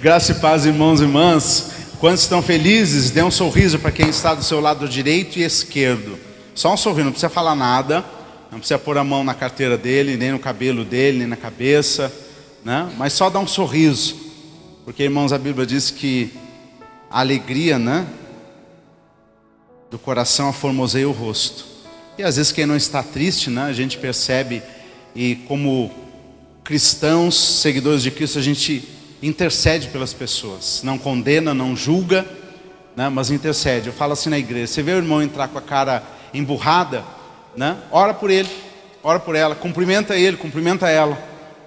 Graça e paz, irmãos e irmãs. Quantos estão felizes? Dê um sorriso para quem está do seu lado direito e esquerdo. Só um sorriso, não precisa falar nada. Não precisa pôr a mão na carteira dele, nem no cabelo dele, nem na cabeça, né? Mas só dá um sorriso. Porque, irmãos, a Bíblia diz que a alegria, né, do coração aformoseia o rosto. E às vezes quem não está triste, né, a gente percebe. E como cristãos, seguidores de Cristo, a gente intercede pelas pessoas. Não condena, não julga, né, mas intercede. Eu falo assim na igreja: você vê o irmão entrar com a cara emburrada, né, ora por ele, ora por ela, cumprimenta ele, cumprimenta ela,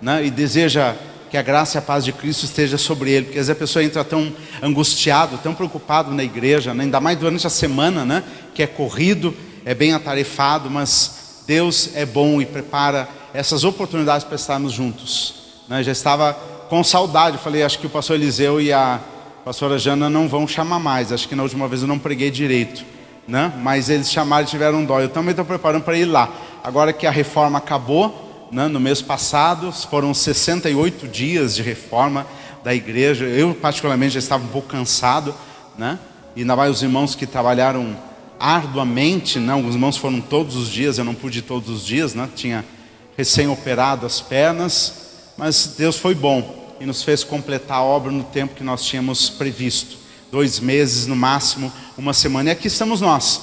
né, e deseja que a graça e a paz de Cristo esteja sobre ele. Porque às vezes a pessoa entra tão angustiado, tão preocupado na igreja, né, ainda mais durante a semana, né, que é corrido, é bem atarefado, mas Deus é bom e prepara essas oportunidades para estarmos juntos, né? Já estava com saudade. Falei, acho que o pastor Eliseu e a pastora Jana não vão chamar mais. Acho que na última vez eu não preguei direito, né? Mas eles chamaram e tiveram dó. Eu também estou preparando para ir lá. Agora que a reforma acabou, né, no mês passado, foram 68 dias de reforma da igreja. Eu particularmente já estava um pouco cansado, né? E ainda mais os irmãos que trabalharam arduamente, né? Alguns irmãos foram todos os dias, eu não pude ir todos os dias, né? Tinha recém-operado as pernas, mas Deus foi bom e nos fez completar a obra no tempo que nós tínhamos previsto. 2 meses no máximo, uma semana, e aqui estamos nós,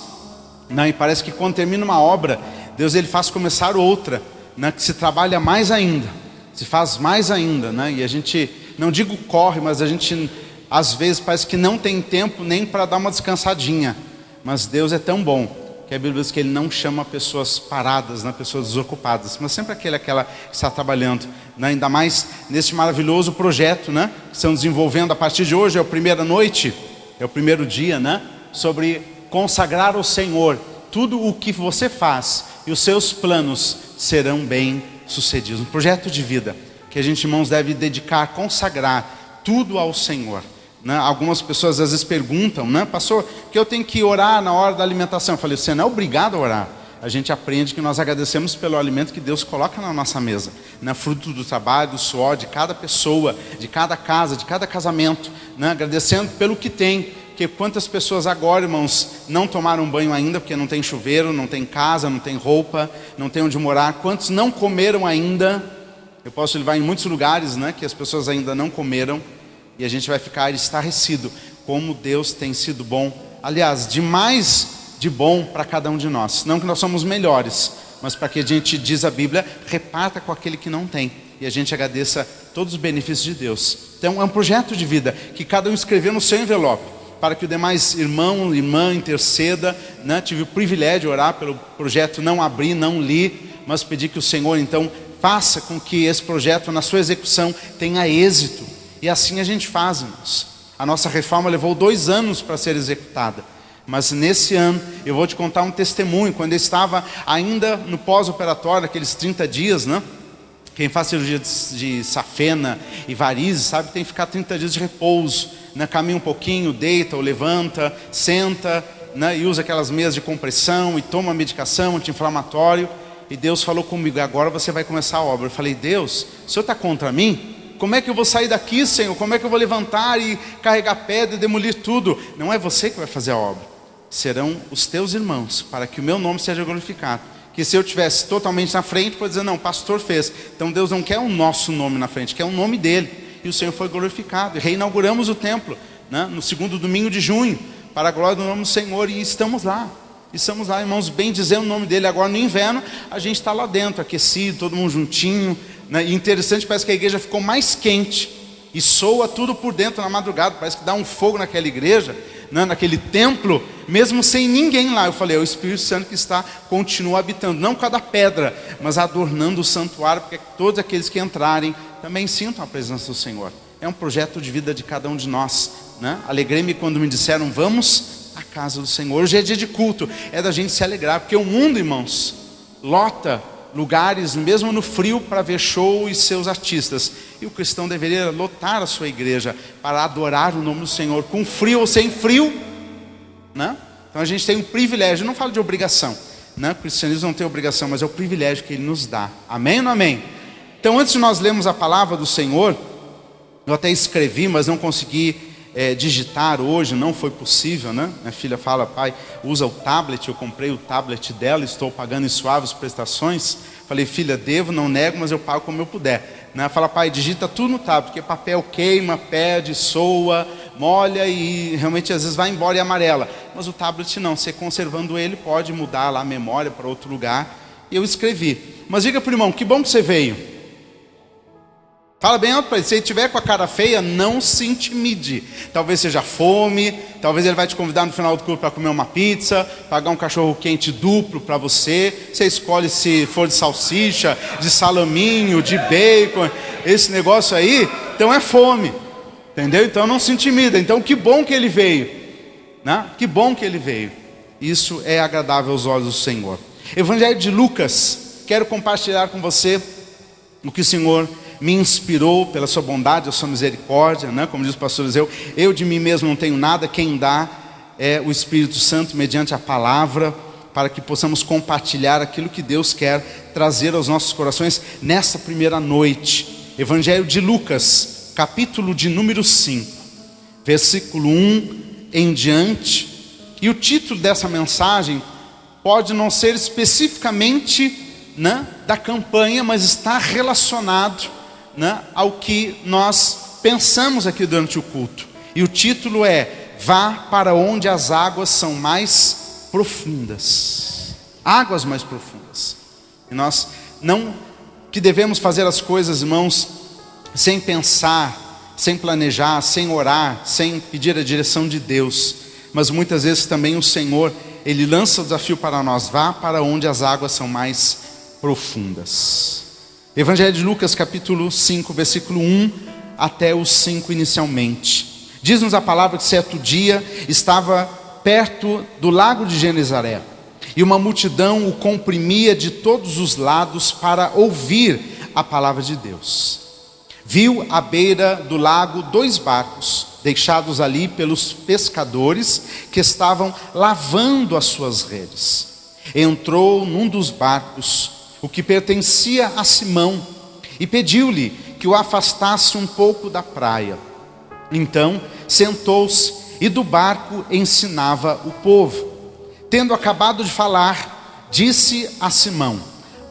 né? E parece que quando termina uma obra, Deus ele faz começar outra, né? Que se trabalha mais ainda, se faz mais ainda, né? E a gente, não digo corre, mas a gente às vezes parece que não tem tempo nem para dar uma descansadinha. Mas Deus é tão bom que a Bíblia diz que Ele não chama pessoas paradas, né, pessoas desocupadas, mas sempre aquela que está trabalhando, né, ainda mais nesse maravilhoso projeto, né, que estão desenvolvendo a partir de hoje. É a primeira noite, é o primeiro dia, né, sobre consagrar ao Senhor. Tudo o que você faz e os seus planos serão bem sucedidos. Um projeto de vida que a gente, irmãos, deve dedicar, consagrar tudo ao Senhor. Né? Algumas pessoas às vezes perguntam, né, pastor, que eu tenho que orar na hora da alimentação. Eu falei, você não é obrigado a orar. A gente aprende que nós agradecemos pelo alimento que Deus coloca na nossa mesa, né? Fruto do trabalho, do suor de cada pessoa, de cada casa, de cada casamento, né? Agradecendo pelo que tem. Que quantas pessoas agora, irmãos, não tomaram banho ainda porque não tem chuveiro, não tem casa, não tem roupa, não tem onde morar. Quantos não comeram ainda? Eu posso levar em muitos lugares, né, que as pessoas ainda não comeram. E a gente vai ficar estarrecido como Deus tem sido bom. Aliás, demais de bom para cada um de nós. Não que nós somos melhores, mas para que a gente, diz a Bíblia, reparta com aquele que não tem. E a gente agradeça todos os benefícios de Deus. Então é um projeto de vida que cada um escreveu no seu envelope, para que o demais irmão, irmã interceda, né? Tive o privilégio de orar pelo projeto, não abri, não li, mas pedi que o Senhor então faça com que esse projeto na sua execução tenha êxito. E assim a gente faz, irmãos. A nossa reforma levou 2 anos para ser executada. Mas nesse ano, eu vou te contar um testemunho. Quando eu estava ainda no pós-operatório, aqueles 30 dias, né? Quem faz cirurgia de safena e varizes, sabe, tem que ficar 30 dias de repouso, né? Caminha um pouquinho, deita ou levanta, senta, né? E usa aquelas meias de compressão e toma medicação anti-inflamatório. E Deus falou comigo, agora você vai começar a obra. Eu falei, Deus, o Senhor está contra mim? Como é que eu vou sair daqui, Senhor? Como é que eu vou levantar e carregar pedra e demolir tudo? Não é você que vai fazer a obra. Serão os teus irmãos, para que o meu nome seja glorificado. Que se eu estivesse totalmente na frente, pode dizer, não, o pastor fez. Então Deus não quer o nosso nome na frente, quer o nome dele. E o Senhor foi glorificado. E reinauguramos o templo, né, no 2º domingo de junho, para a glória do nome do Senhor. E estamos lá. Estamos lá, irmãos, bem dizendo o nome dele. Agora no inverno, a gente está lá dentro, aquecido, todo mundo juntinho. E interessante, parece que a igreja ficou mais quente e soa tudo por dentro na madrugada. Parece que dá um fogo naquela igreja, né, naquele templo, mesmo sem ninguém lá. Eu falei, é o Espírito Santo que continua habitando, não cada pedra, mas adornando o santuário, porque todos aqueles que entrarem também sintam a presença do Senhor. É um projeto de vida de cada um de nós, né? Alegrei-me quando me disseram, vamos à casa do Senhor. Hoje é dia de culto, é da gente se alegrar, porque o mundo, irmãos, lota lugares, mesmo no frio, para ver show e seus artistas. E o cristão deveria lotar a sua igreja para adorar o nome do Senhor, com frio ou sem frio, né? Então a gente tem um privilégio, não falo de obrigação, né? O cristianismo não tem obrigação, mas é o privilégio que Ele nos dá. Amém ou não amém? Então antes de nós lermos a palavra do Senhor, Eu até escrevi, mas não consegui digitar hoje, não foi possível, né? Minha filha fala, pai, usa o tablet. Eu comprei o tablet dela, estou pagando em suaves prestações. Falei, filha, devo, não nego, mas eu pago como eu puder, né? Fala, pai, digita tudo no tablet, porque papel queima, perde, soa, molha e realmente às vezes vai embora e amarela. Mas o tablet não, você conservando ele pode mudar lá a memória para outro lugar. E eu escrevi. Mas diga para o irmão, que bom que você veio. Fala bem alto para ele, se ele estiver com a cara feia, não se intimide. Talvez seja fome, talvez ele vai te convidar no final do culto para comer uma pizza, pagar um cachorro quente duplo para você. Você escolhe se for de salsicha, de salaminho, de bacon, esse negócio aí. Então é fome, entendeu? Então não se intimida. Então que bom que ele veio, né? Que bom que ele veio. Isso é agradável aos olhos do Senhor. Evangelho de Lucas, quero compartilhar com você o que o Senhor me inspirou pela sua bondade, a sua misericórdia, né? Como diz o pastor Eliseu, eu de mim mesmo não tenho nada, quem dá é o Espírito Santo mediante a palavra, para que possamos compartilhar aquilo que Deus quer trazer aos nossos corações nessa primeira noite. Evangelho de Lucas, capítulo de número 5, versículo 1 em diante. E o título dessa mensagem pode não ser especificamente, né, da campanha, mas está relacionado, né, ao que nós pensamos aqui durante o culto. E o título é: vá para onde as águas são mais profundas. Águas mais profundas. E nós não que devemos fazer as coisas, irmãos, sem pensar, sem planejar, sem orar, sem pedir a direção de Deus. Mas muitas vezes também o Senhor, Ele lança o desafio para nós: vá para onde as águas são mais profundas. Evangelho de Lucas, capítulo 5, versículo 1 até o 5 inicialmente. Diz-nos a palavra que certo dia estava perto do lago de Genezaré, e uma multidão o comprimia de todos os lados para ouvir a palavra de Deus. Viu à beira do lago 2 barcos, deixados ali pelos pescadores que estavam lavando as suas redes. Entrou num dos barcos, o que pertencia a Simão, e pediu-lhe que o afastasse um pouco da praia. Então sentou-se e do barco ensinava o povo. Tendo acabado de falar, disse a Simão: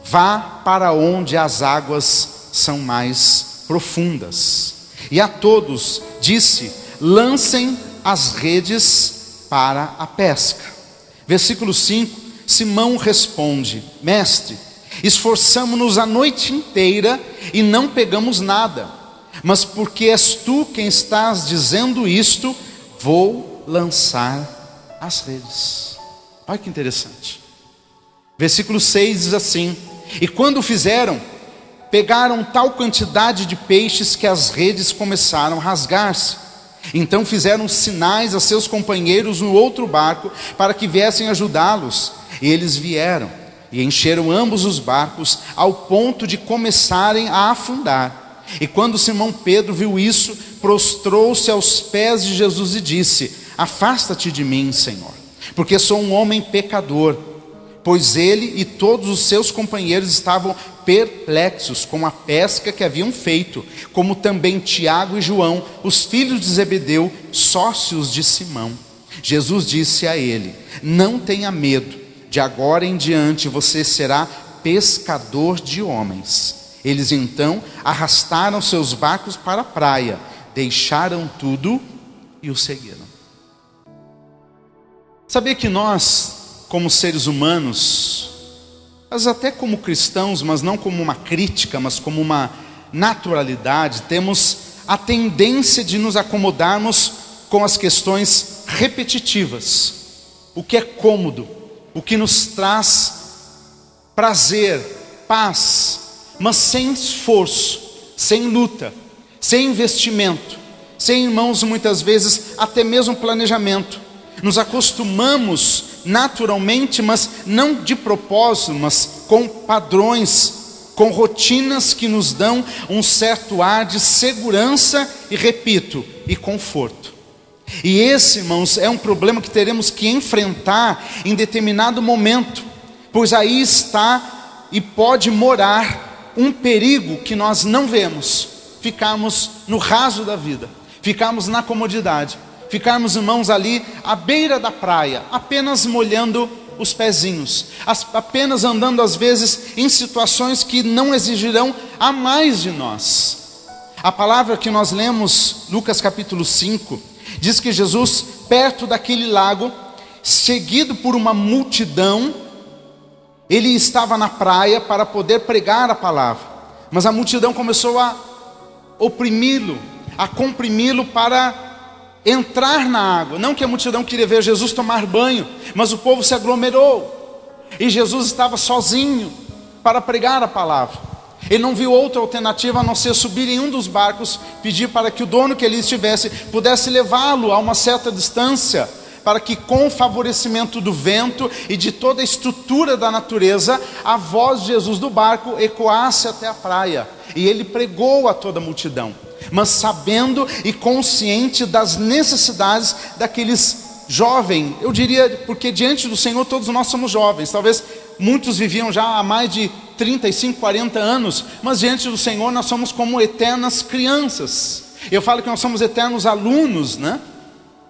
vá para onde as águas são mais profundas. E a todos disse: lancem as redes para a pesca. Versículo 5, Simão responde: mestre, esforçamo-nos a noite inteira e não pegamos nada, mas porque és tu quem estás dizendo isto, vou lançar as redes. Olha que interessante. Versículo 6 diz assim: e quando fizeram, pegaram tal quantidade de peixes que as redes começaram a rasgar-se. Então fizeram sinais a seus companheiros no outro barco para que viessem ajudá-los. E eles vieram e encheram ambos os barcos ao ponto de começarem a afundar. E quando Simão Pedro viu isso, prostrou-se aos pés de Jesus e disse: afasta-te de mim, Senhor, porque sou um homem pecador. Pois ele e todos os seus companheiros estavam perplexos com a pesca que haviam feito, como também Tiago e João, os filhos de Zebedeu, sócios de Simão. Jesus disse a ele: não tenha medo, de agora em diante você será pescador de homens. Eles então arrastaram seus barcos para a praia, deixaram tudo e o seguiram. Sabia que nós, como seres humanos, mas até como cristãos, mas não como uma crítica, mas como uma naturalidade, temos a tendência de nos acomodarmos com as questões repetitivas, o que é cômodo, o que nos traz prazer, paz, mas sem esforço, sem luta, sem investimento, sem, irmãos, muitas vezes até mesmo planejamento. Nos acostumamos naturalmente, mas não de propósito, mas com padrões, com rotinas que nos dão um certo ar de segurança e, repito, e conforto. E esse, irmãos, é um problema que teremos que enfrentar em determinado momento, pois aí está e pode morar um perigo que nós não vemos, ficarmos no raso da vida, ficarmos na comodidade, ficarmos, irmãos, ali à beira da praia, apenas molhando os pezinhos, apenas andando às vezes em situações que não exigirão a mais de nós. A palavra que nós lemos, Lucas capítulo 5, diz que Jesus, perto daquele lago, seguido por uma multidão, ele estava na praia para poder pregar a palavra, mas a multidão começou a oprimi-lo, a comprimi-lo para entrar na água. Não que a multidão queria ver Jesus tomar banho, mas o povo se aglomerou, e Jesus estava sozinho para pregar a palavra. Ele não viu outra alternativa a não ser subir em um dos barcos, pedir para que o dono que ali estivesse pudesse levá-lo a uma certa distância, para que com o favorecimento do vento e de toda a estrutura da natureza, a voz de Jesus do barco ecoasse até a praia, e ele pregou a toda a multidão, mas sabendo e consciente das necessidades daqueles jovens. Eu diria, porque diante do Senhor todos nós somos jovens, talvez muitos viviam já há mais de 35, 40 anos, mas diante do Senhor nós somos como eternas crianças. Eu falo que nós somos eternos alunos, né?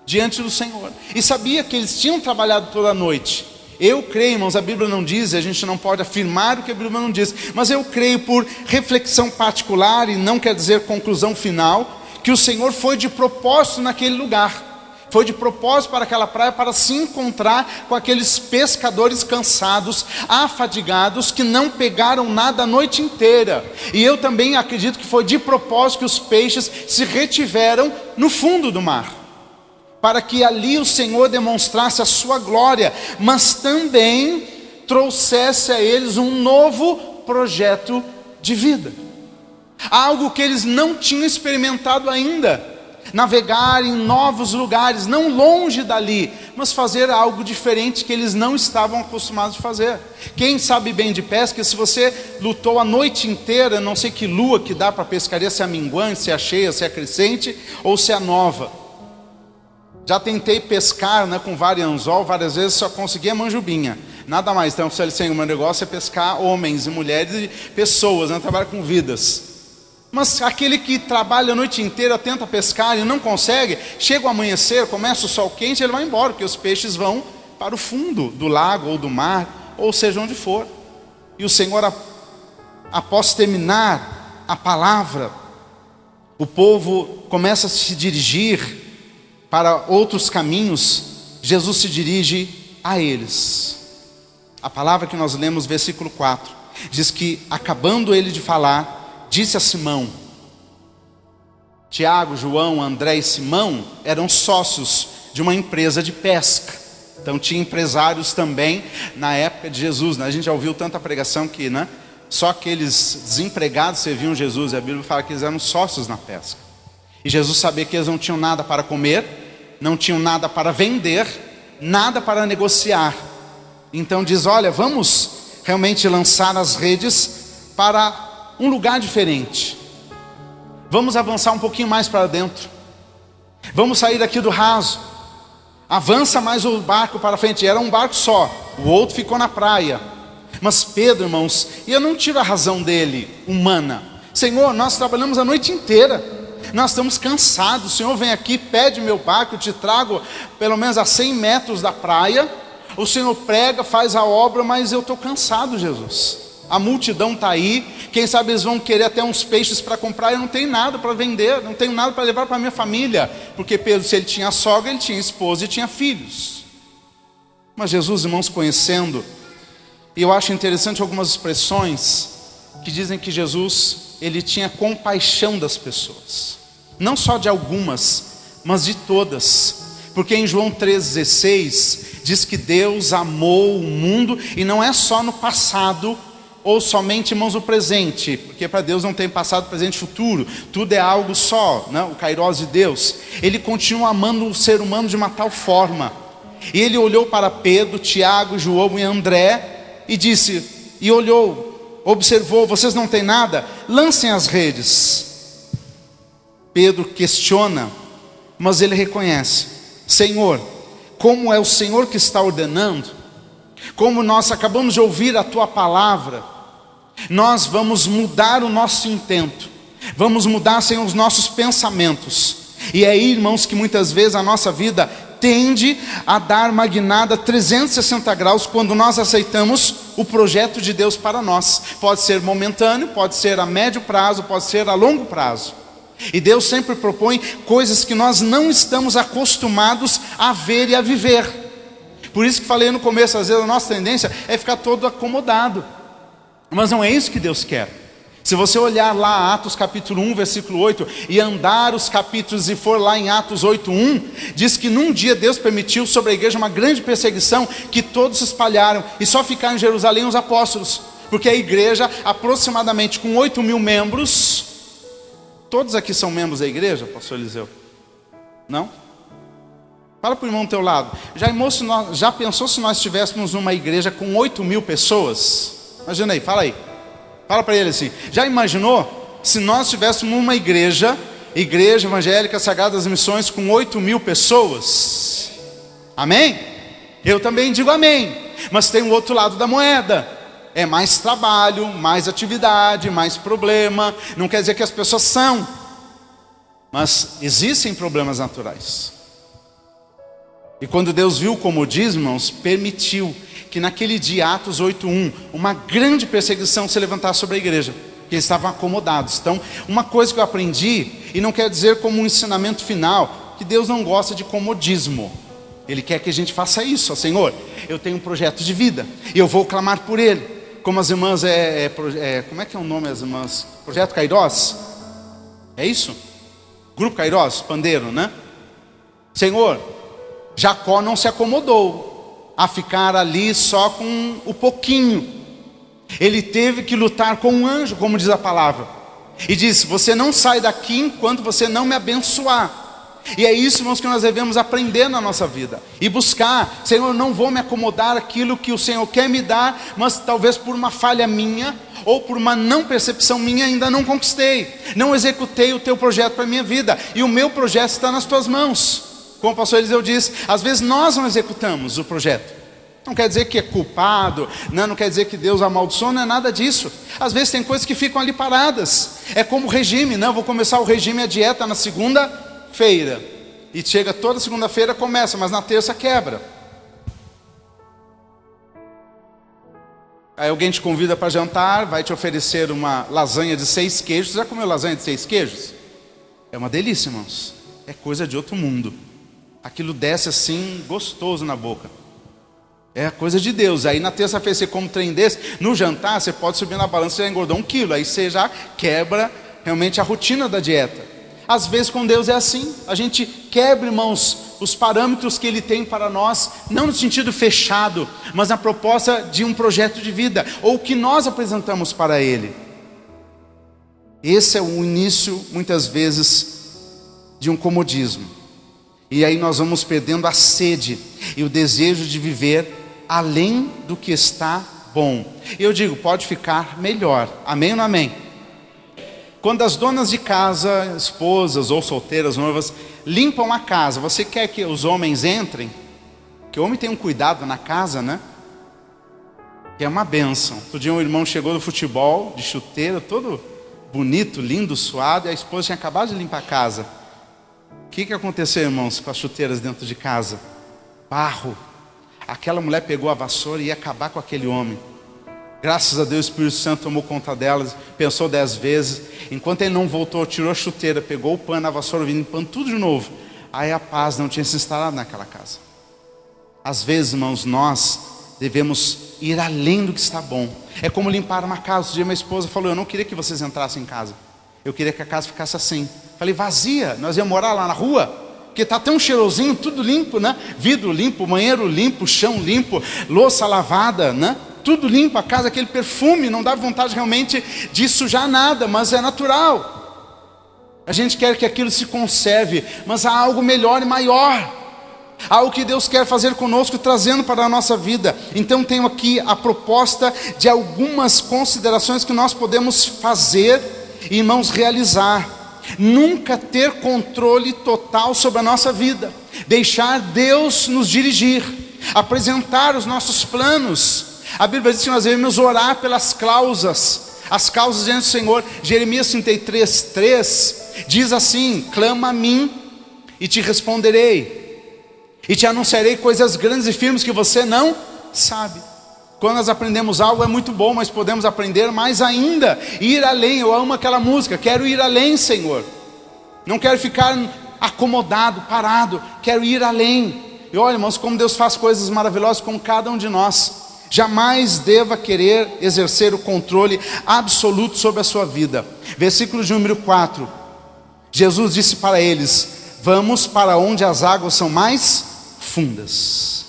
Diante do Senhor, e sabia que eles tinham trabalhado toda a noite. Eu creio, irmãos, a Bíblia não diz, a gente não pode afirmar o que a Bíblia não diz, mas eu creio por reflexão particular, e não quer dizer conclusão final, que o Senhor foi de propósito naquele lugar, foi de propósito para aquela praia, para se encontrar com aqueles pescadores cansados, afadigados, que não pegaram nada a noite inteira. E eu também acredito que foi de propósito que os peixes se retiveram no fundo do mar, para que ali o Senhor demonstrasse a sua glória, mas também trouxesse a eles um novo projeto de vida, algo que eles não tinham experimentado ainda, navegar em novos lugares, não longe dali, mas fazer algo diferente que eles não estavam acostumados a fazer. Quem sabe bem de pesca, se você lutou a noite inteira, não sei que lua que dá para pescaria, se é a minguante, se é a cheia, se é a crescente, ou se é a nova. Já tentei pescar, né, com anzol, várias vezes só conseguia manjubinha, nada mais. Então, o meu negócio é pescar homens e mulheres e pessoas, né, trabalhar com vidas. Mas aquele que trabalha a noite inteira, tenta pescar e não consegue, chega o amanhecer, começa o sol quente, ele vai embora, porque os peixes vão para o fundo do lago ou do mar, ou seja onde for. E o Senhor, após terminar a palavra, o povo começa a se dirigir para outros caminhos. Jesus se dirige a eles. A palavra que nós lemos, versículo 4, diz que, acabando ele de falar, disse a Simão. Tiago, João, André e Simão eram sócios de uma empresa de pesca. Então tinha empresários também na época de Jesus, né? A gente já ouviu tanta pregação que, né, só aqueles desempregados serviam Jesus, e a Bíblia fala que eles eram sócios na pesca. E Jesus sabia que eles não tinham nada para comer, não tinham nada para vender, nada para negociar. Então diz: olha, vamos realmente lançar as redes para um lugar diferente. Vamos avançar um pouquinho mais para dentro. Vamos sair daqui do raso. Avança mais o barco para frente. Era um barco só, o outro ficou na praia. Mas Pedro, irmãos, e eu não tiro a razão dele, humana. Senhor, nós trabalhamos a noite inteira, nós estamos cansados. O Senhor vem aqui, pede meu barco, eu te trago pelo menos a 100 metros da praia. O Senhor prega, faz a obra, mas eu estou cansado, Jesus. A multidão está aí, quem sabe eles vão querer até uns peixes para comprar, eu não tenho nada para vender, não tenho nada para levar para minha família. Porque Pedro, se ele tinha sogra, ele tinha esposa e tinha filhos. Mas Jesus, irmãos, conhecendo, e eu acho interessante algumas expressões que dizem que Jesus, ele tinha compaixão das pessoas. Não só de algumas, mas de todas. Porque em João 3,16 diz que Deus amou o mundo, e não é só no passado, ou somente, irmãos, no presente, porque para Deus não tem passado, presente e futuro, tudo é algo só, né? O Kairos de Deus. Ele continua amando o ser humano de uma tal forma, e ele olhou para Pedro, Tiago, João e André, e disse, e olhou, observou: vocês não têm nada? Lancem as redes. Pedro questiona, mas ele reconhece: Senhor, como é o Senhor que está ordenando, como nós acabamos de ouvir a tua palavra, nós vamos mudar o nosso intento, Vamos mudar, Senhor, os nossos pensamentos. E é aí, irmãos, que muitas vezes a nossa vida tende a dar uma guinada 360 graus quando nós aceitamos o projeto de Deus para nós. Pode ser momentâneo, pode ser a médio prazo, pode ser a longo prazo. E Deus sempre propõe coisas que nós não estamos acostumados a ver e a viver. Por isso que falei no começo, às vezes a nossa tendência é ficar todo acomodado. Mas não é isso que Deus quer. Se você olhar lá Atos capítulo 1, versículo 8, e andar os capítulos e for lá em Atos 8:1, diz que num dia Deus permitiu sobre a igreja uma grande perseguição, que todos se espalharam, e só ficaram em Jerusalém os apóstolos, porque a igreja, aproximadamente com 8.000 membros, todos aqui são membros da igreja, pastor Eliseu? Não? Fala para o irmão do teu lado, já pensou se nós estivéssemos numa igreja com 8.000 pessoas? Imagina aí, fala aí. Fala para ele assim, já imaginou se nós tivéssemos uma igreja evangélica Sagrada das Missões com 8.000 pessoas? Amém? Eu também digo amém. Mas tem o outro lado da moeda. É mais trabalho, mais atividade, mais problema. Não quer dizer que as pessoas são, mas existem problemas naturais. E quando Deus viu o comodismo, irmãos, permitiu que naquele dia, Atos 8:1, uma grande perseguição se levantasse sobre a igreja, porque eles estavam acomodados. Então, uma coisa que eu aprendi, e não quer dizer como um ensinamento final, que Deus não gosta de comodismo. Ele quer que a gente faça isso. Senhor, eu tenho um projeto de vida, e eu vou clamar por ele. Como as irmãs, como é que é o nome das irmãs? Projeto Kairos? É isso? Grupo Kairos, pandeiro, né? Senhor, Jacó não se acomodou a ficar ali só com o pouquinho. Ele teve que lutar com um anjo, como diz a palavra, e disse, você não sai daqui enquanto você não me abençoar. E é isso, irmãos, que nós devemos aprender na nossa vida, e buscar, Senhor, eu não vou me acomodar aquilo que o Senhor quer me dar, mas talvez por uma falha minha, ou por uma não percepção minha, ainda não conquistei, não executei o teu projeto para a minha vida, e o meu projeto está nas tuas mãos. Como o pastor Eliseu diz, às vezes nós não executamos o projeto. Não quer dizer que é culpado, não quer dizer que Deus amaldiçoa, não é nada disso. Às vezes tem coisas que ficam ali paradas. É como o regime, eu vou começar o regime, a dieta na segunda-feira. E chega toda segunda-feira, começa, mas na terça quebra. Aí alguém te convida para jantar, vai te oferecer uma lasanha de 6 queijos. Você já comeu lasanha de 6 queijos? É uma delícia, irmãos. É coisa de outro mundo. Aquilo desce assim, gostoso na boca. É a coisa de Deus. Aí na terça-feira você come um trem desse, no jantar você pode subir na balança e já engordou 1 quilo. Aí você já quebra realmente a rotina da dieta. Às vezes com Deus é assim. A gente quebra, irmãos, os parâmetros que Ele tem para nós, não no sentido fechado, mas na proposta de um projeto de vida, ou que nós apresentamos para Ele. Esse é o início, muitas vezes, de um comodismo. E aí nós vamos perdendo a sede e o desejo de viver além do que está bom. E eu digo, pode ficar melhor. Amém ou não amém? Quando as donas de casa, esposas ou solteiras, noivas, limpam a casa, você quer que os homens entrem? Que o homem tem um cuidado na casa, né? Que é uma bênção. Outro dia um irmão chegou do futebol, de chuteira, todo bonito, lindo, suado, e a esposa tinha acabado de limpar a casa. O que aconteceu, irmãos, com as chuteiras dentro de casa? Barro. Aquela mulher pegou a vassoura e ia acabar com aquele homem. Graças a Deus o Espírito Santo tomou conta delas, pensou 10 vezes. Enquanto ele não voltou, tirou a chuteira, pegou o pano, a vassoura, vindo limpando tudo de novo. Aí a paz não tinha se instalado naquela casa. Às vezes, irmãos, nós devemos ir além do que está bom. É como limpar uma casa. Um dia minha esposa falou, eu não queria que vocês entrassem em casa. Eu queria que a casa ficasse assim. Falei, vazia, nós íamos morar lá na rua, porque está tão cheirosinho, tudo limpo, né? Vidro limpo, banheiro limpo, chão limpo, louça lavada, né? Tudo limpo, a casa, aquele perfume, não dá vontade realmente de sujar nada, mas é natural. A gente quer que aquilo se conserve, mas há algo melhor e maior. Há algo que Deus quer fazer conosco, trazendo para a nossa vida. Então tenho aqui a proposta de algumas considerações que nós podemos fazer, irmãos, realizar. Nunca ter controle total sobre a nossa vida. Deixar Deus nos dirigir. Apresentar os nossos planos. A Bíblia diz que nós devemos orar pelas causas as causas diante do Senhor. Jeremias 33:3 diz assim: clama a mim e te responderei, e te anunciarei coisas grandes e firmes que você não sabe. Quando nós aprendemos algo é muito bom, mas podemos aprender mais ainda, ir além. Eu amo aquela música, quero ir além, Senhor. Não quero ficar acomodado, parado, quero ir além. E olha, irmãos, como Deus faz coisas maravilhosas com cada um de nós. Jamais deva querer exercer o controle absoluto sobre a sua vida. Versículo de número 4. Jesus disse para eles: vamos para onde as águas são mais fundas.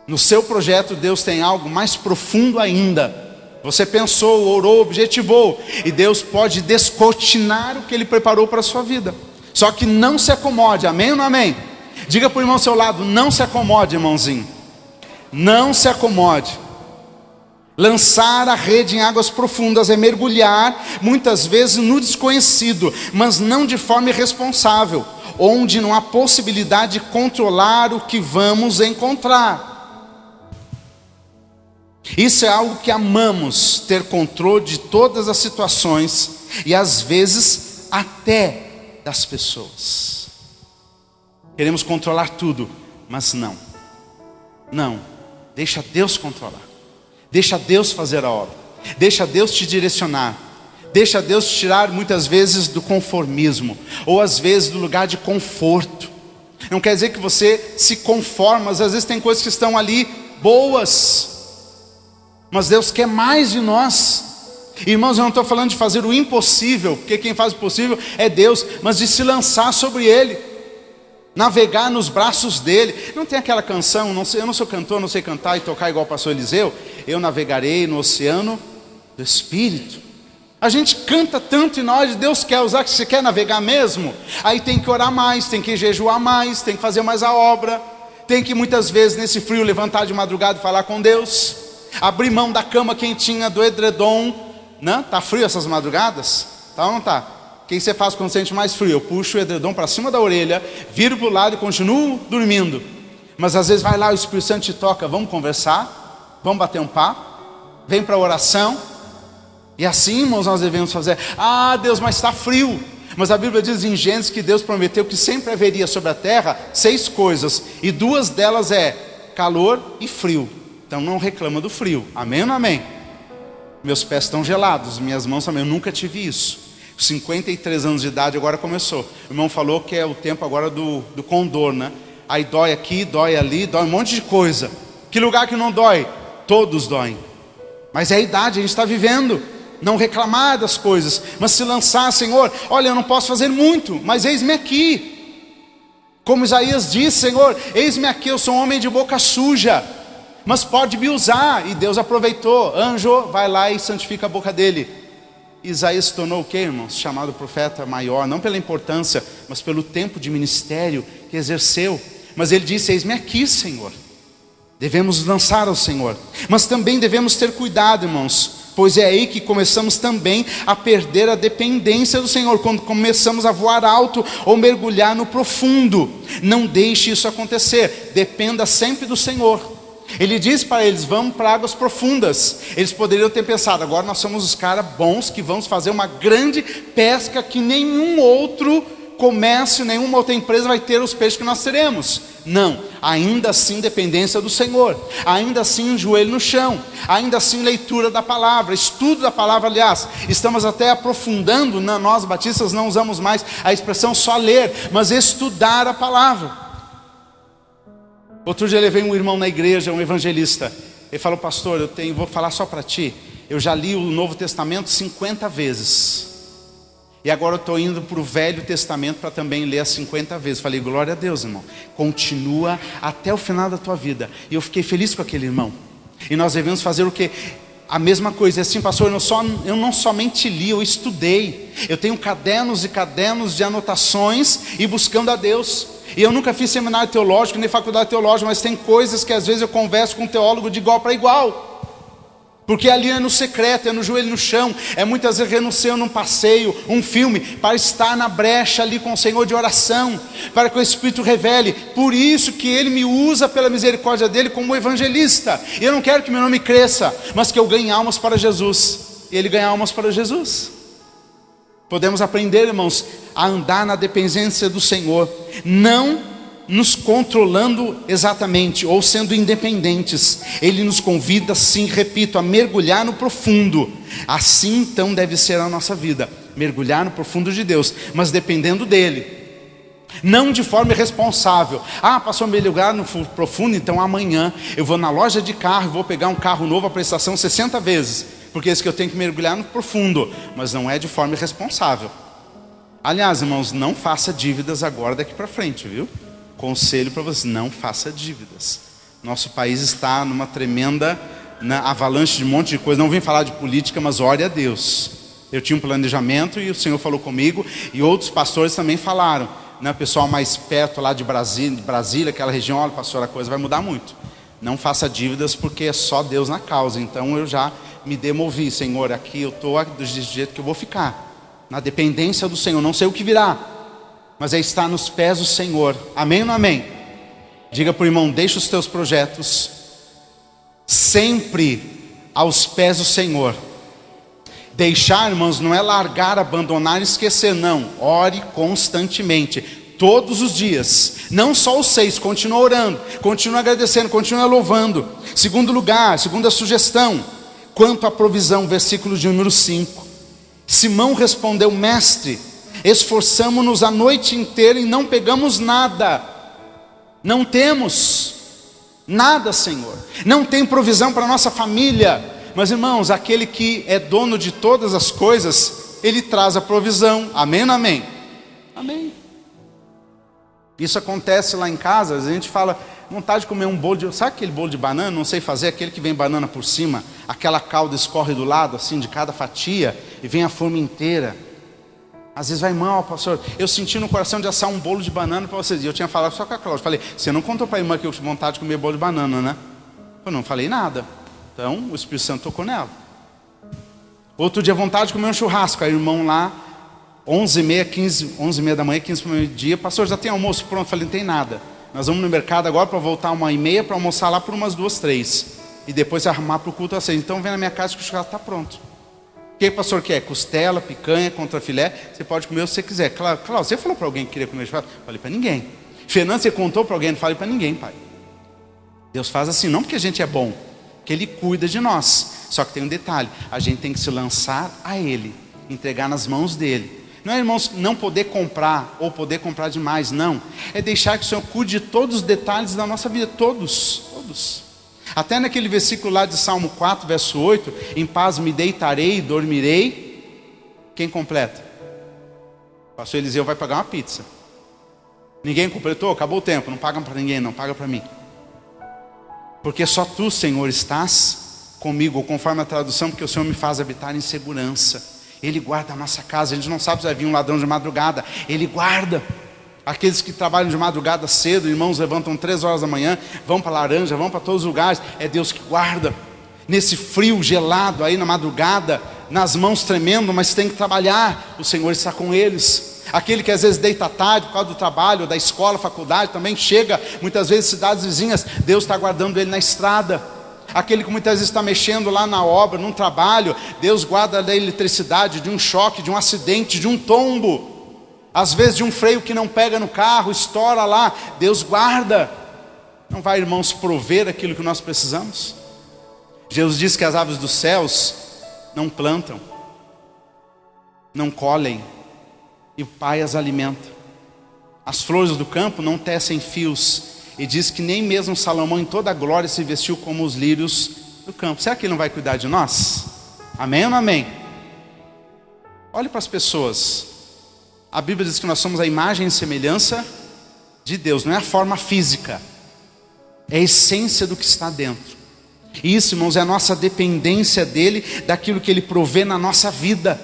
No seu projeto, Deus tem algo mais profundo ainda. Você pensou, orou, objetivou, e Deus pode descortinar o que Ele preparou para a sua vida. Só que não se acomode, amém ou não amém? Diga para o irmão ao seu lado: não se acomode, irmãozinho. Não se acomode. Lançar a rede em águas profundas é mergulhar, muitas vezes no desconhecido, mas não de forma irresponsável, onde não há possibilidade de controlar o que vamos encontrar. Isso é algo que amamos, ter controle de todas as situações e às vezes até das pessoas. Queremos controlar tudo, mas não, deixa Deus controlar, deixa Deus fazer a obra, deixa Deus te direcionar, deixa Deus te tirar muitas vezes do conformismo, ou às vezes do lugar de conforto. Não quer dizer que você se conforma, mas às vezes tem coisas que estão ali boas, mas Deus quer mais de nós. Irmãos, eu não estou falando de fazer o impossível, porque quem faz o possível é Deus, mas de se lançar sobre Ele, navegar nos braços dele. Não tem aquela canção, eu não sou cantor, não sei cantar e tocar igual o pastor Eliseu, eu navegarei no oceano do Espírito. A gente canta tanto e nós, Deus quer usar, que você quer navegar mesmo? Aí tem que orar mais, tem que jejuar mais, tem que fazer mais a obra, tem que muitas vezes nesse frio levantar de madrugada e falar com Deus, abrir mão da cama quentinha, do edredom, né? Tá frio essas madrugadas? Tá ou não tá? O que você faz quando sente mais frio? Eu puxo o edredom para cima da orelha, viro para o lado e continuo dormindo. Mas às vezes vai lá, o Espírito Santo te toca: vamos conversar, vamos bater um papo, vem para a oração. E assim, irmãos, nós devemos fazer. Ah, Deus, mas está frio. Mas a Bíblia diz em Gênesis que Deus prometeu que sempre haveria sobre a terra 6 coisas, e 2 delas é calor e frio. Então não reclama do frio, amém ou não amém? Meus pés estão gelados, minhas mãos também, eu nunca tive isso. 53 anos de idade agora começou. O irmão falou que é o tempo agora do condor, né? Aí dói aqui, dói ali, dói um monte de coisa. Que lugar que não dói? Todos doem. Mas é a idade, a gente está vivendo. Não reclamar das coisas, mas se lançar: Senhor, olha, eu não posso fazer muito, mas eis-me aqui. Como Isaías diz: Senhor, eis-me aqui, eu sou um homem de boca suja, mas pode me usar. E Deus aproveitou: anjo, vai lá e santifica a boca dele. Isaías se tornou o que, irmãos? Chamado profeta maior, não pela importância, mas pelo tempo de ministério que exerceu. Mas ele disse: eis-me aqui, Senhor. Devemos lançar ao Senhor, mas também devemos ter cuidado, irmãos, pois é aí que começamos também a perder a dependência do Senhor, quando começamos a voar alto ou mergulhar no profundo. Não deixe isso acontecer, dependa sempre do Senhor. Ele diz para eles: vamos para águas profundas. Eles poderiam ter pensado: agora nós somos os caras bons que vamos fazer uma grande pesca que nenhum outro comércio, nenhuma outra empresa vai ter os peixes que nós teremos. Não, ainda assim dependência do Senhor, ainda assim um joelho no chão, ainda assim leitura da palavra, estudo da palavra. Aliás, estamos até aprofundando, nós batistas não usamos mais a expressão só ler, mas estudar a palavra. Outro dia eu levei um irmão na igreja, um evangelista. Ele falou: pastor, vou falar só para ti, eu já li o Novo Testamento 50 vezes. E agora eu estou indo para o Velho Testamento para também ler as 50 vezes. Falei: glória a Deus, irmão. Continua até o final da tua vida. E eu fiquei feliz com aquele irmão. E nós devemos fazer o quê? A mesma coisa. Assim, pastor, eu não somente li, eu estudei. Eu tenho cadernos e cadernos de anotações e buscando a Deus. E eu nunca fiz seminário teológico, nem faculdade teológica, mas tem coisas que às vezes eu converso com um teólogo de igual para igual. Porque ali é no secreto, é no joelho no chão, é muitas vezes renunciando um passeio, um filme, para estar na brecha ali com o Senhor de oração, para que o Espírito revele. Por isso que Ele me usa pela misericórdia dEle como evangelista. E eu não quero que meu nome cresça, mas que eu ganhe almas para Jesus. e ele ganha almas para Jesus. Podemos aprender, irmãos, a andar na dependência do Senhor, não nos controlando exatamente, ou sendo independentes. Ele nos convida, sim, repito, a mergulhar no profundo. Assim então deve ser a nossa vida, mergulhar no profundo de Deus, mas dependendo dele, não de forma irresponsável. Pastor, mergulhar no profundo, então amanhã eu vou na loja de carro, vou pegar um carro novo, a prestação 60 vezes, porque é isso que eu tenho que mergulhar no profundo. Mas não é de forma irresponsável. Aliás, irmãos, não faça dívidas agora daqui para frente, viu? Conselho para você, não faça dívidas. Nosso país está numa tremenda avalanche de um monte de coisa. Não vim falar de política, mas ore a Deus. Eu tinha um planejamento e o Senhor falou comigo, e outros pastores também falaram, né? O pessoal mais perto lá de Brasília, aquela região, olha, pastor, a coisa vai mudar muito. Não faça dívidas, porque é só Deus na causa. Então eu já me demovi, Senhor, aqui eu estou do jeito que eu vou ficar, na dependência do Senhor. Não sei o que virá, mas é estar nos pés do Senhor. Amém ou não amém? Diga para o irmão, deixa os teus projetos sempre aos pés do Senhor. Deixar, irmãos, não é largar, abandonar e esquecer, não. Ore constantemente, todos os dias, não só os 6, continua orando, continua agradecendo, continua louvando. Segundo lugar, segunda sugestão, quanto à provisão, versículo de número 5. Simão respondeu, mestre, esforçamo-nos a noite inteira e não pegamos nada. Não temos nada, Senhor. Não tem provisão para a nossa família. Mas, irmãos, aquele que é dono de todas as coisas, ele traz a provisão. Amém ou não amém? Amém. Isso acontece lá em casa. A gente fala, vontade de comer um bolo de... Sabe aquele bolo de banana? Não sei fazer, aquele que vem banana por cima, aquela calda escorre do lado, assim, de cada fatia, e vem a forma inteira. Às vezes vai, irmão, pastor, eu senti no coração de assar um bolo de banana para vocês. E eu tinha falado só com a Cláudia. Falei, você não contou para a irmã que eu tinha vontade de comer bolo de banana, né? Eu não falei nada. Então, o Espírito Santo tocou nela. Outro dia, vontade de comer um churrasco. Aí o irmão lá, 11h30 da manhã, 15 para o meio-dia. Pastor, já tem almoço pronto? Eu falei, não tem nada. Nós vamos no mercado agora para voltar 1h30 para almoçar lá por umas 2, 3. E depois arrumar para o culto às 6. Então, vem na minha casa que o churrasco está pronto. O que o pastor quer? Costela, picanha, contrafilé. Você pode comer o que você quiser. Claro, você falou para alguém que queria comer churrasco? Falei para ninguém. Fernando, você contou para alguém? Não falei para ninguém, pai. Deus faz assim, não porque a gente é bom, que Ele cuida de nós. Só que tem um detalhe, a gente tem que se lançar a Ele, entregar nas mãos dEle. Não é, irmãos, não poder comprar, ou poder comprar demais, não. É deixar que o Senhor cuide de todos os detalhes da nossa vida, todos. Até naquele versículo lá de Salmo 4, verso 8, em paz me deitarei e dormirei. Quem completa? O pastor Eliseu vai pagar uma pizza. Ninguém completou? Acabou o tempo, não paga para ninguém, não, paga para mim. Porque só tu, Senhor, estás comigo, ou conforme a tradução, porque o Senhor me faz habitar em segurança. Ele guarda a nossa casa. A gente não sabe se vai vir um ladrão de madrugada. Ele guarda. Aqueles que trabalham de madrugada cedo, irmãos, levantam 3 horas da manhã, vão para Laranja, vão para todos os lugares. É Deus que guarda. Nesse frio gelado aí na madrugada, nas mãos tremendo, mas tem que trabalhar. O Senhor está com eles. Aquele que às vezes deita tarde por causa do trabalho, da escola, faculdade, também chega muitas vezes cidades vizinhas, Deus está guardando ele na estrada. Aquele que muitas vezes está mexendo lá na obra, num trabalho, Deus guarda da eletricidade, de um choque, de um acidente, de um tombo, às vezes de um freio que não pega no carro, estoura lá, Deus guarda. Não vai, irmãos, prover aquilo que nós precisamos? Jesus disse que as aves dos céus não plantam, não colhem, e o Pai as alimenta. As flores do campo não tecem fios, e diz que nem mesmo Salomão em toda a glória se vestiu como os lírios do campo. Será que Ele não vai cuidar de nós? Amém ou não amém? Olhe para as pessoas. A Bíblia diz que nós somos a imagem e semelhança de Deus. Não é a forma física, é a essência do que está dentro. E isso, irmãos, é a nossa dependência dEle, daquilo que Ele provê na nossa vida.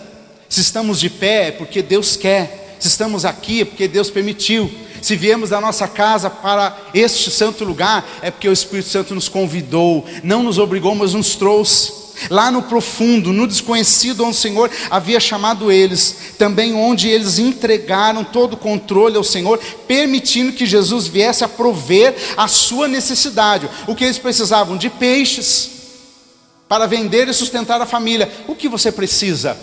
Se estamos de pé é porque Deus quer. Se estamos aqui é porque Deus permitiu. Se viemos da nossa casa para este santo lugar, é porque o Espírito Santo nos convidou, não nos obrigou, mas nos trouxe. Lá no profundo, no desconhecido, onde o Senhor havia chamado eles, também onde eles entregaram todo o controle ao Senhor, permitindo que Jesus viesse a prover a sua necessidade. O que eles precisavam? De peixes. para vender e sustentar a família. O que você precisa?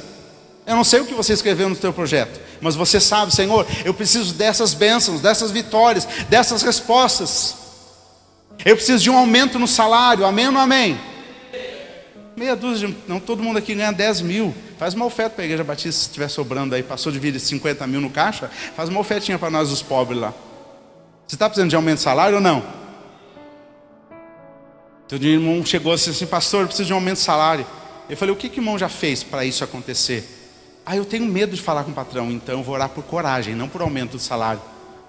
Eu não sei o que você escreveu no seu projeto, mas você sabe, Senhor, eu preciso dessas bênçãos, dessas vitórias, dessas respostas. Eu preciso de um aumento no salário, amém ou não amém? Meia dúzia, não todo mundo aqui ganha 10 mil. Faz uma oferta para a Igreja Batista, se estiver sobrando aí, passou de vir 50 mil no caixa, faz uma ofertinha para nós os pobres lá. Você está precisando de aumento de salário ou não? Então o irmão chegou assim, pastor, eu preciso de um aumento de salário. Eu falei, o que o irmão já fez para isso acontecer? Eu tenho medo de falar com o patrão, então eu vou orar por coragem, não por aumento de salário.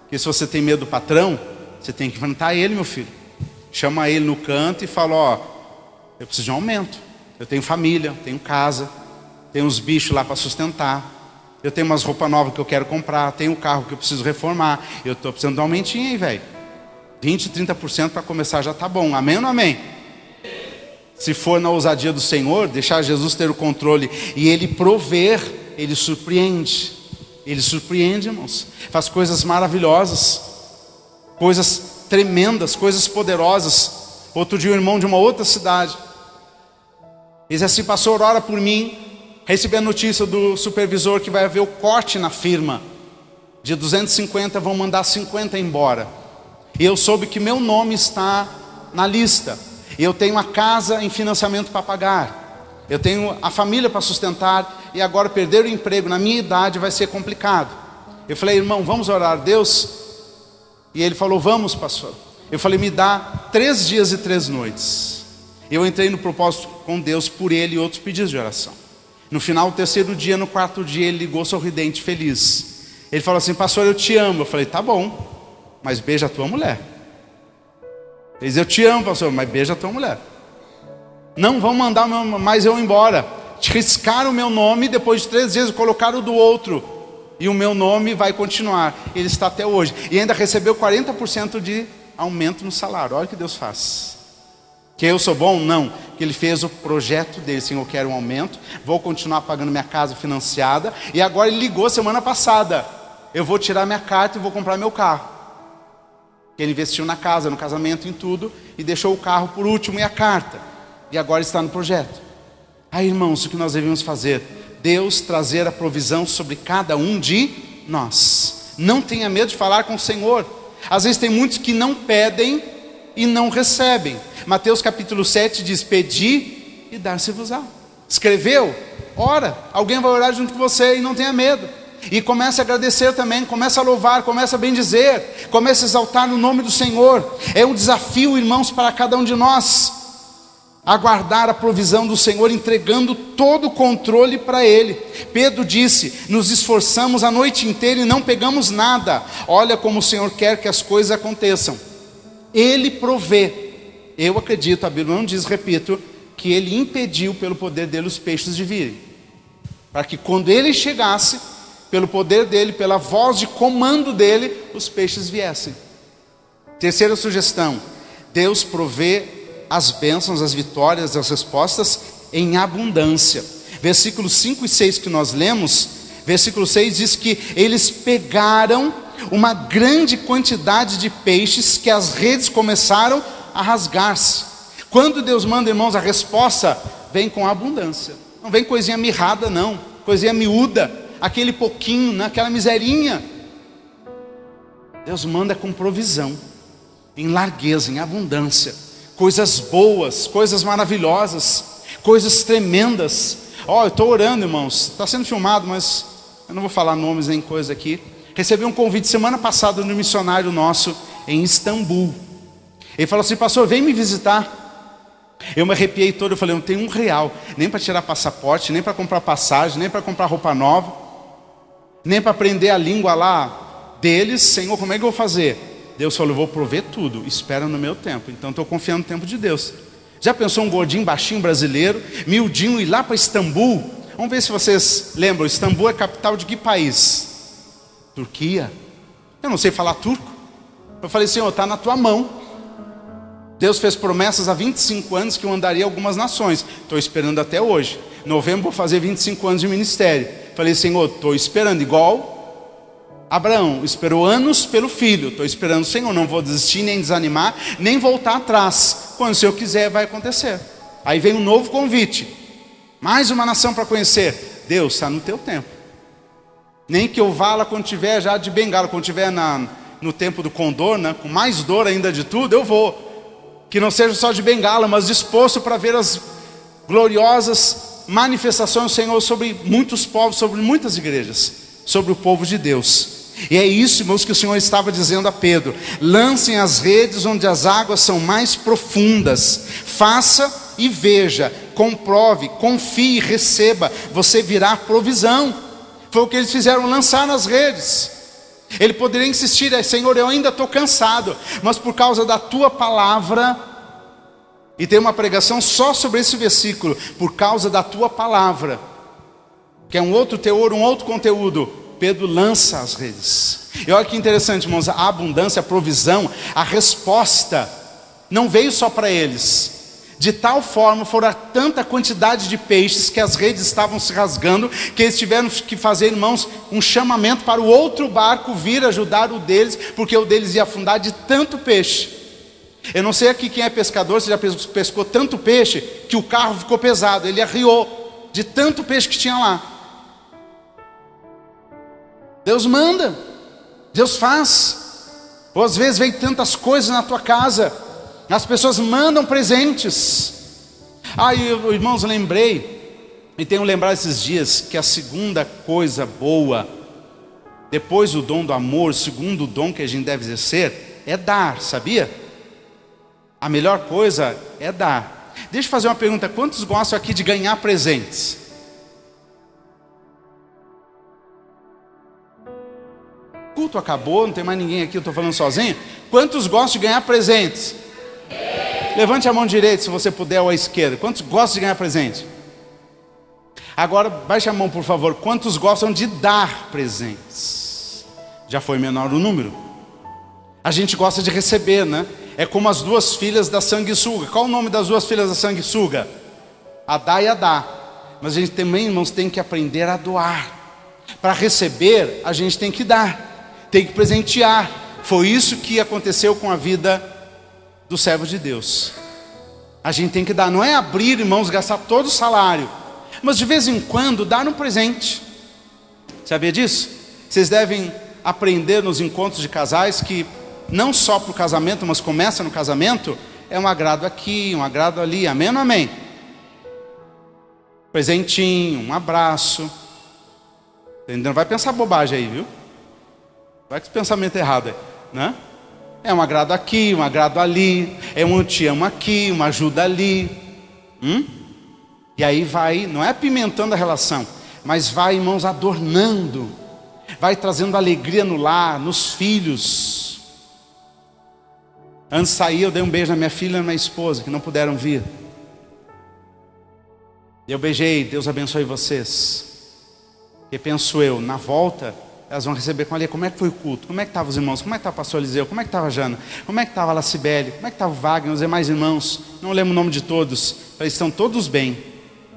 Porque se você tem medo do patrão, você tem que enfrentar ele, meu filho. Chama ele no canto e fala, eu preciso de um aumento. Eu tenho família, tenho casa, tenho uns bichos lá para sustentar. Eu tenho umas roupas novas que eu quero comprar, tenho um carro que eu preciso reformar. Eu estou precisando de um aumentinho aí, velho. 20, 30% para começar já está bom, amém ou não amém? Se for na ousadia do Senhor, deixar Jesus ter o controle e Ele prover, Ele surpreende. Ele surpreende, irmãos. Faz coisas maravilhosas, coisas tremendas, coisas poderosas. Outro dia um irmão de uma outra cidade diz assim, pastor, ora por mim. Recebi a notícia do supervisor que vai haver o corte na firma. De 250 vão mandar 50 embora. E eu soube que meu nome está na lista. E eu tenho a casa em financiamento para pagar. Eu tenho a família para sustentar. E agora perder o emprego na minha idade vai ser complicado. Eu falei, irmão, vamos orar a Deus? E ele falou, vamos, pastor. Eu falei, me dá 3 dias e 3 noites. Eu entrei no propósito com Deus por ele e outros pedidos de oração. No final do 3º dia, no 4º dia, ele ligou sorridente, feliz. Ele falou assim, pastor, eu te amo. Eu falei, tá bom, mas beija a tua mulher. Ele disse, eu te amo, pastor, mas beija a tua mulher. Não vão mandar mais eu embora. Riscaram o meu nome, depois de 3 dias colocaram o do outro. E o meu nome vai continuar. Ele está até hoje. E ainda recebeu 40% de aumento no salário. Olha o que Deus faz. Que eu sou bom? Não. Que Ele fez o projeto dele. Senhor, eu quero um aumento. Vou continuar pagando minha casa financiada. E agora ele ligou semana passada. Eu vou tirar minha carta e vou comprar meu carro. Ele investiu na casa, no casamento, em tudo. E deixou o carro por último e a carta. E agora está no projeto. Irmãos, o que nós devemos fazer? Deus trazer a provisão sobre cada um de nós. Não tenha medo de falar com o Senhor. Às vezes tem muitos que não pedem e não recebem. Mateus capítulo 7 diz, pedi e dar-se-vos-á. Escreveu? Ora, alguém vai orar junto com você e não tenha medo. E comece a agradecer também, comece a louvar, comece a bendizer, comece a exaltar no nome do Senhor. É um desafio, irmãos, para cada um de nós. Aguardar a provisão do Senhor, entregando todo o controle para Ele. Pedro disse, nos esforçamos a noite inteira e não pegamos nada. Olha como o Senhor quer que as coisas aconteçam. Ele provê. Eu acredito, a Bíblia não diz, repito, que Ele impediu pelo poder dele os peixes de virem. Para que quando Ele chegasse, pelo poder dele, pela voz de comando dele, os peixes viessem. Terceira sugestão, Deus provê as bênçãos, as vitórias, as respostas em abundância. Versículos 5 e 6 que nós lemos, versículo 6 diz que eles pegaram uma grande quantidade de peixes que as redes começaram a rasgar-se. Quando Deus manda, irmãos, a resposta vem com abundância. Não vem coisinha mirrada não, coisinha miúda, aquele pouquinho, né? Aquela miserinha. Deus manda com provisão, em largueza, em abundância. Coisas boas, coisas maravilhosas, coisas tremendas. Eu estou orando, irmãos, está sendo filmado, mas eu não vou falar nomes nem coisa aqui. Recebi um convite semana passada de um missionário nosso em Istambul. Ele falou assim, pastor, vem me visitar. Eu me arrepiei todo, eu falei, não tenho R$1, nem para tirar passaporte, nem para comprar passagem, nem para comprar roupa nova, nem para aprender a língua lá deles. Senhor, como é que eu vou fazer? Deus falou, eu vou prover tudo, espera no meu tempo. Então estou confiando no tempo de Deus. Já pensou um gordinho, baixinho brasileiro, miudinho, ir lá para Istambul? Vamos ver se vocês lembram, Istambul é capital de que país? Turquia. Eu não sei falar turco. Eu falei, Senhor, está na tua mão. Deus fez promessas há 25 anos que eu andaria algumas nações. Estou esperando até hoje. Em novembro vou fazer 25 anos de ministério. Falei, Senhor, estou esperando, igual Abraão esperou anos pelo filho. Estou esperando, Senhor, não vou desistir, nem desanimar, nem voltar atrás. Quando o Senhor quiser, vai acontecer. Aí vem um novo convite, mais uma nação para conhecer. Deus, está no teu tempo. Nem que eu vá lá quando tiver já de bengala, quando tiver no tempo do condor, né, com mais dor ainda de tudo, eu vou. Que não seja só de bengala, mas disposto para ver as gloriosas manifestações do Senhor sobre muitos povos, sobre muitas igrejas, sobre o povo de Deus. E é isso, irmãos, que o Senhor estava dizendo a Pedro: lancem as redes onde as águas são mais profundas, faça e veja, comprove, confie, receba, você virá provisão. Foi o que eles fizeram, lançar nas redes. Ele poderia insistir: Senhor, eu ainda estou cansado, mas por causa da tua palavra, e tem uma pregação só sobre esse versículo, por causa da tua palavra, que é um outro teor, um outro conteúdo, Pedro lança as redes. E olha que interessante, irmãos, a abundância, a provisão, a resposta não veio só para eles. De tal forma, foram tanta quantidade de peixes que as redes estavam se rasgando, que eles tiveram que fazer, irmãos, um chamamento para o outro barco vir ajudar o deles, porque o deles ia afundar de tanto peixe. Eu não sei aqui quem é pescador, se já pescou tanto peixe, que o carro ficou pesado, ele arriou de tanto peixe que tinha lá. Deus manda, Deus faz. Ou às vezes vem tantas coisas na tua casa, as pessoas mandam presentes. Irmãos, lembrei, e tenho lembrado esses dias, que a segunda coisa boa, depois do dom do amor, o segundo dom que a gente deve exercer, é dar, sabia? A melhor coisa é dar. Deixa eu fazer uma pergunta: quantos gostam aqui de ganhar presentes? O culto acabou, não tem mais ninguém aqui, eu estou falando sozinho. Quantos gostam de ganhar presentes? Levante a mão direita se você puder, ou a esquerda. Quantos gostam de ganhar presente? Agora baixe a mão, por favor. Quantos gostam de dar presentes? Já foi menor o número. A gente gosta de receber, né? É como as duas filhas da sanguessuga. Qual o nome das duas filhas da sanguessuga? Adá e Adá. Mas a gente também, irmãos, tem que aprender a doar. Para receber, a gente tem que dar, tem que presentear. Foi isso que aconteceu com a vida do servo de Deus. A gente tem que dar, não é abrir, irmãos, gastar todo o salário, mas de vez em quando dar um presente. Sabia disso? Vocês devem aprender nos encontros de casais que não só para o casamento, mas começa no casamento, é um agrado aqui, um agrado ali, amém ou não amém? Presentinho, um abraço. Não vai pensar bobagem aí, viu? Vai com esse pensamento errado aí, né? É um agrado aqui, um agrado ali, é um te amo aqui, uma ajuda ali. E aí vai, não é apimentando a relação, mas vai, irmãos, adornando, vai trazendo alegria no lar, nos filhos. Antes de sair, eu dei um beijo na minha filha e na minha esposa, que não puderam vir. E eu beijei: Deus abençoe vocês. E penso eu, na volta, elas vão receber com alegria. Como é que foi o culto? Como é que estavam os irmãos? Como é que estava o pastor Eliseu? Como é que estava a Jana? Como é que estava a Lacibele? Como é que estava o Wagner, os demais irmãos? Não lembro o nome de todos. Eles estão todos bem,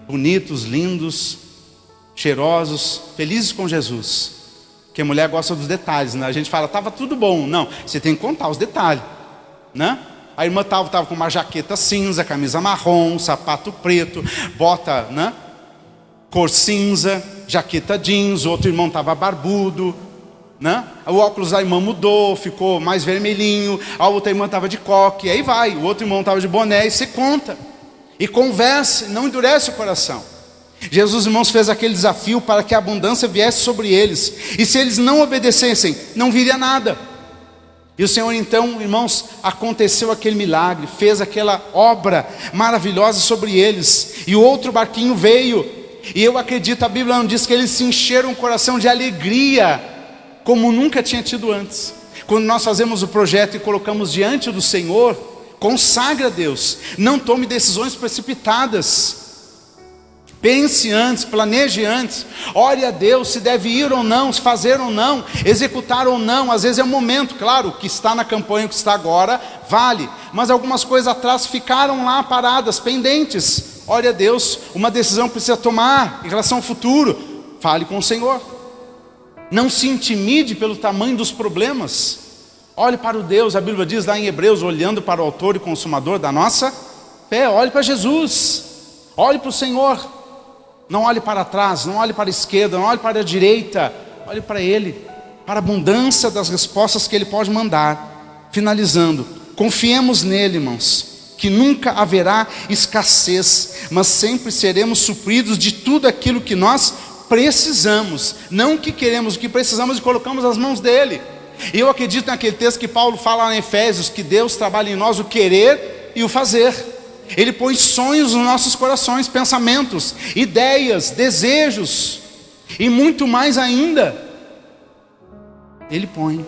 bonitos, lindos, cheirosos, felizes com Jesus. Porque a mulher gosta dos detalhes, né? A gente fala: estava tudo bom. Não, você tem que contar os detalhes, né? A irmã estava com uma jaqueta cinza, camisa marrom, sapato preto, bota, né, cor cinza, jaqueta jeans. O outro irmão estava barbudo, né? O óculos da irmã mudou, ficou mais vermelhinho. A outra irmã estava de coque, aí vai. O outro irmão estava de boné, e você conta. E converse, não endurece o coração. Jesus, irmãos, fez aquele desafio para que a abundância viesse sobre eles. E se eles não obedecessem, não viria nada. E o Senhor então, irmãos, aconteceu aquele milagre, fez aquela obra maravilhosa sobre eles. E o outro barquinho veio. E eu acredito, a Bíblia não diz que eles se encheram o coração de alegria, como nunca tinha tido antes. Quando nós fazemos o projeto e colocamos diante do Senhor, consagre a Deus. Não tome decisões precipitadas. Pense antes, planeje antes, ore a Deus se deve ir ou não, se fazer ou não, executar ou não. Às vezes é o momento, claro, o que está na campanha, o que está agora, vale. Mas algumas coisas atrás ficaram lá paradas, pendentes. Ore a Deus, uma decisão precisa tomar em relação ao futuro. Fale com o Senhor. Não se intimide pelo tamanho dos problemas. Olhe para o Deus, a Bíblia diz lá em Hebreus, olhando para o autor e consumador da nossa pé, olhe para Jesus, olhe para o Senhor. Não olhe para trás, não olhe para a esquerda, não olhe para a direita, olhe para Ele, para a abundância das respostas que Ele pode mandar. Finalizando, confiemos nele, irmãos, que nunca haverá escassez, mas sempre seremos supridos de tudo aquilo que nós precisamos, não o que queremos, o que precisamos, e colocamos nas mãos dele. E eu acredito naquele texto que Paulo fala lá em Efésios, que Deus trabalha em nós o querer e o fazer. Ele põe sonhos nos nossos corações, pensamentos, ideias, desejos, e muito mais ainda, Ele põe.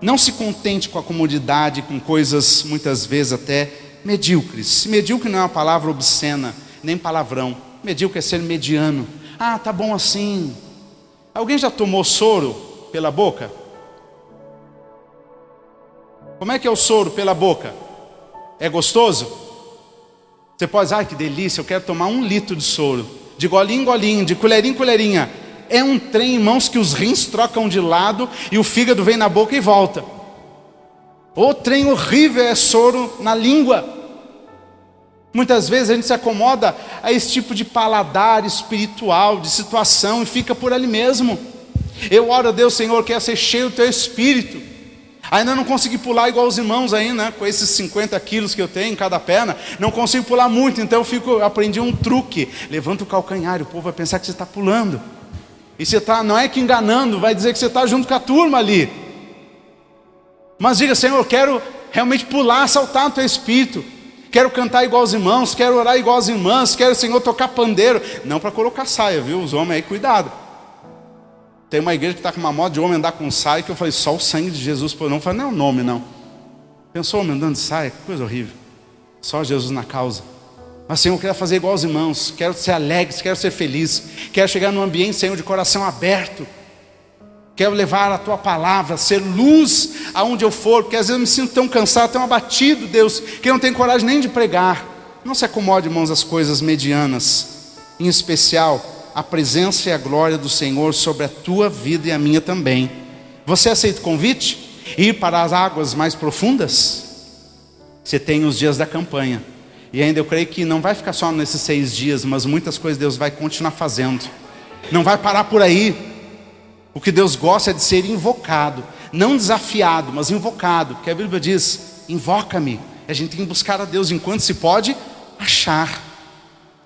Não se contente com a comodidade, com coisas muitas vezes até medíocres. Medíocre não é uma palavra obscena, nem palavrão. Medíocre é ser mediano. Ah, tá bom assim. Alguém já tomou soro pela boca? Como é que é o soro pela boca? É gostoso? Você pode dizer, ai que delícia, eu quero tomar 1 litro de soro. De golinho em golinho, de colherinha em colherinha. É um trem, irmãos, que os rins trocam de lado e o fígado vem na boca e volta. O trem horrível é soro na língua. Muitas vezes a gente se acomoda a esse tipo de paladar espiritual, de situação, e fica por ali mesmo. Eu oro a Deus, Senhor, quero ser cheio do Teu Espírito. Ainda não consegui pular igual os irmãos aí, né? Com esses 50 quilos que eu tenho em cada perna, não consigo pular muito, então eu aprendi um truque. Levanta o calcanhar, o povo vai pensar que você está pulando. E você está, não é que enganando, vai dizer que você está junto com a turma ali. Mas diga, Senhor, eu quero realmente pular, saltar no Teu Espírito. Quero cantar igual os irmãos, quero orar igual as irmãs, quero, Senhor, tocar pandeiro. Não para colocar saia, viu? Os homens aí, cuidado. Tem uma igreja que está com uma moda de homem andar com saia, que eu falei, só o sangue de Jesus. Não, eu falei, não é o nome não. Pensou homem andando de saia? Que coisa horrível. Só Jesus na causa. Mas, Senhor, eu quero fazer igual aos irmãos. Quero ser alegre, quero ser feliz. Quero chegar num ambiente, Senhor, de coração aberto. Quero levar a Tua palavra, ser luz aonde eu for. Porque às vezes eu me sinto tão cansado, tão abatido, Deus, que eu não tenho coragem nem de pregar. Não se acomode, irmãos, às coisas medianas. Em especial, a presença e a glória do Senhor sobre a tua vida e a minha também. Você aceita o convite? Ir para as águas mais profundas? Você tem os dias da campanha. E ainda eu creio que não vai ficar só nesses 6 dias, mas muitas coisas Deus vai continuar fazendo. Não vai parar por aí. O que Deus gosta é de ser invocado. Não desafiado, mas invocado. Porque a Bíblia diz, invoca-me. A gente tem que buscar a Deus enquanto se pode achar.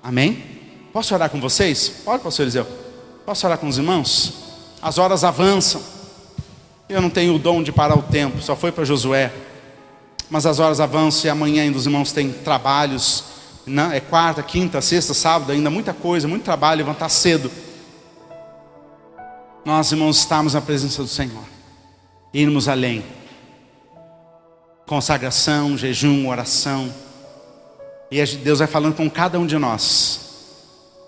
Amém? Posso orar com vocês? Pode, pastor Eliseu? Posso orar com os irmãos? As horas avançam. Eu não tenho o dom de parar o tempo, só foi para Josué. Mas as horas avançam e amanhã ainda os irmãos têm trabalhos. É quarta, quinta, sexta, sábado, ainda muita coisa, muito trabalho, levantar cedo. Nós, irmãos, estamos na presença do Senhor. Irmos além. Consagração, jejum, oração. E Deus vai falando com cada um de nós.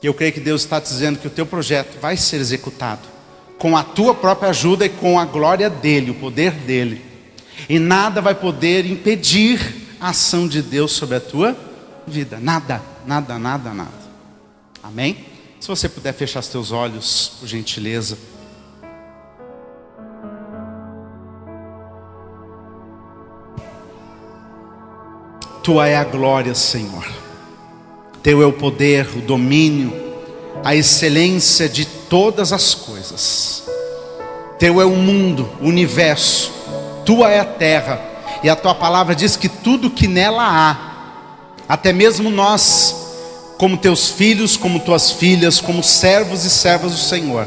E eu creio que Deus está dizendo que o teu projeto vai ser executado com a tua própria ajuda e com a glória dEle, o poder dEle. E nada vai poder impedir a ação de Deus sobre a tua vida. Nada, nada, nada, nada. Amém? Se você puder fechar os teus olhos, por gentileza. Tua é a glória, Senhor. Teu é o poder, o domínio, a excelência de todas as coisas. Teu é o mundo, o universo. Tua é a terra. E a Tua palavra diz que tudo que nela há, até mesmo nós, como Teus filhos, como Tuas filhas, como servos e servas do Senhor,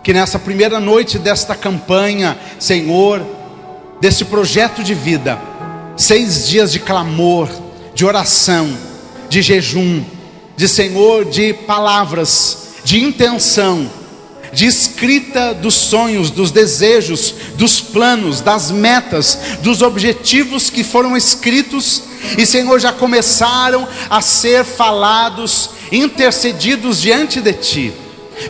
que nessa primeira noite desta campanha, Senhor, desse projeto de vida, 6 dias de clamor, de oração, de jejum, de Senhor, de palavras, de intenção, de escrita dos sonhos, dos desejos, dos planos, das metas, dos objetivos que foram escritos e, Senhor, já começaram a ser falados, intercedidos diante de Ti.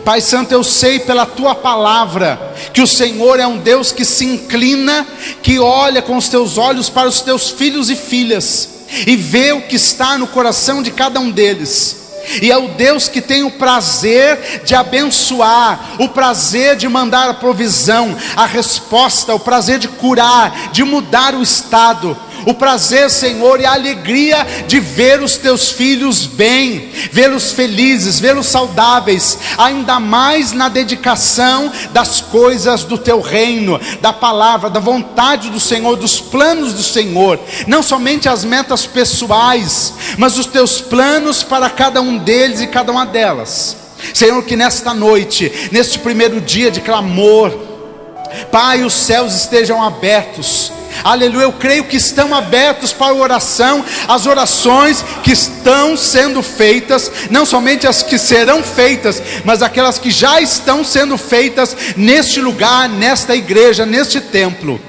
Pai Santo, eu sei pela Tua palavra que o Senhor é um Deus que se inclina, que olha com os Teus olhos para os Teus filhos e filhas e vê o que está no coração de cada um deles. E é o Deus que tem o prazer de abençoar, o prazer de mandar a provisão, a resposta, o prazer de curar, de mudar o estado, o prazer, Senhor, e a alegria de ver os teus filhos bem, vê-los felizes, vê-los saudáveis, ainda mais na dedicação das coisas do teu reino, da palavra, da vontade do Senhor, dos planos do Senhor, não somente as metas pessoais, mas os teus planos para cada um deles e cada uma delas. Senhor, que nesta noite, neste primeiro dia de clamor, Pai, os céus estejam abertos. Aleluia, eu creio que estão abertos para a oração, as orações que estão sendo feitas, não somente as que serão feitas, mas aquelas que já estão sendo feitas neste lugar, nesta igreja, neste templo.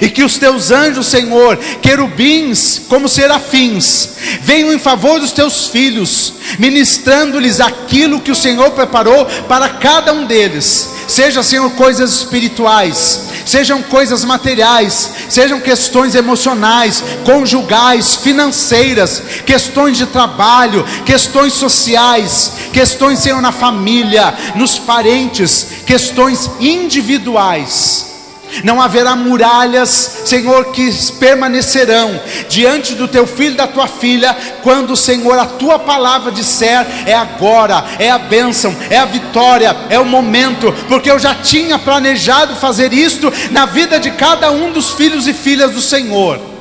E que os teus anjos, Senhor, querubins como serafins, venham em favor dos teus filhos, ministrando-lhes aquilo que o Senhor preparou para cada um deles. Seja, Senhor, coisas espirituais, sejam coisas materiais, sejam questões emocionais, conjugais, financeiras, questões de trabalho, questões sociais, questões, Senhor, na família, nos parentes, questões individuais. Não haverá muralhas, Senhor, que permanecerão diante do teu filho e da tua filha, quando, Senhor, a tua palavra disser: é agora, é a bênção, é a vitória, é o momento, porque eu já tinha planejado fazer isto na vida de cada um dos filhos e filhas do Senhor.